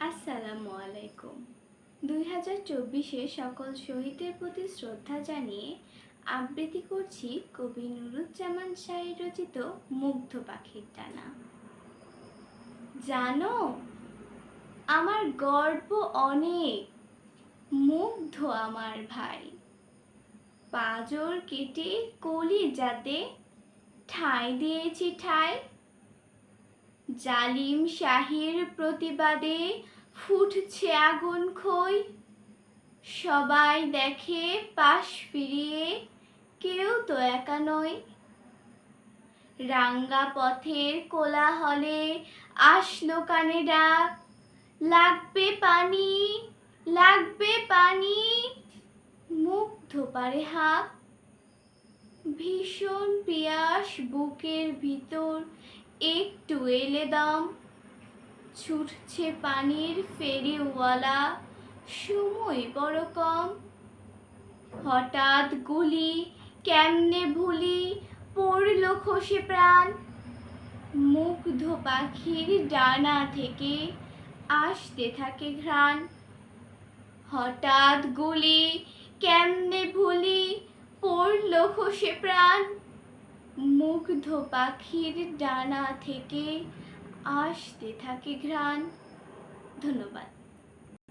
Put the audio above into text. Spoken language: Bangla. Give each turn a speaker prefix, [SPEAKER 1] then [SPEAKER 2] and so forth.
[SPEAKER 1] আসসালামু আলাইকুম। 2024-এ সকল শহীদের প্রতি শ্রদ্ধা জানিয়ে আবৃত্তি করছি কবি নুরুজ্জামান শাহীর রচিত মুগ্ধ পাখির ডানা। জানো, আমার গর্ব অনেক, মুগ্ধ আমার ভাই। পাঁজর কেটে কলিজাতে ঠাঁই দিয়েছি ঠাঁই। জালিম শাহীর প্রতিবাদে ফুটছে আগুন খই। সবাই দেখে পাশ ফিরিয়ে, কেউ তো একা নয়। রাঙ্গা পথের কোলাহলে আসলো কানে ডাক, লাগবে পানি, লাগবে পানি। মুগ্ধ পারে হাক। ভীষণ পিয়াস বুকের ভিতর, একটু এলে দম। ছুটছে পানির ফেরিওয়ালা, সময় বড় কম। হঠাৎ গুলি, কেমনে ভুলি, পড়ল খসে প্রাণ। মুগ্ধ পাখির ডানা থেকে আসতে থাকে ঘ্রাণ। হঠাৎ গুলি, কেমনে ভুলি, পড়ল খসে প্রাণ। মুগ্ধ পাখির ডানা থেকে আসতে থাকে ঘ্রাণ। ধন্যবাদ।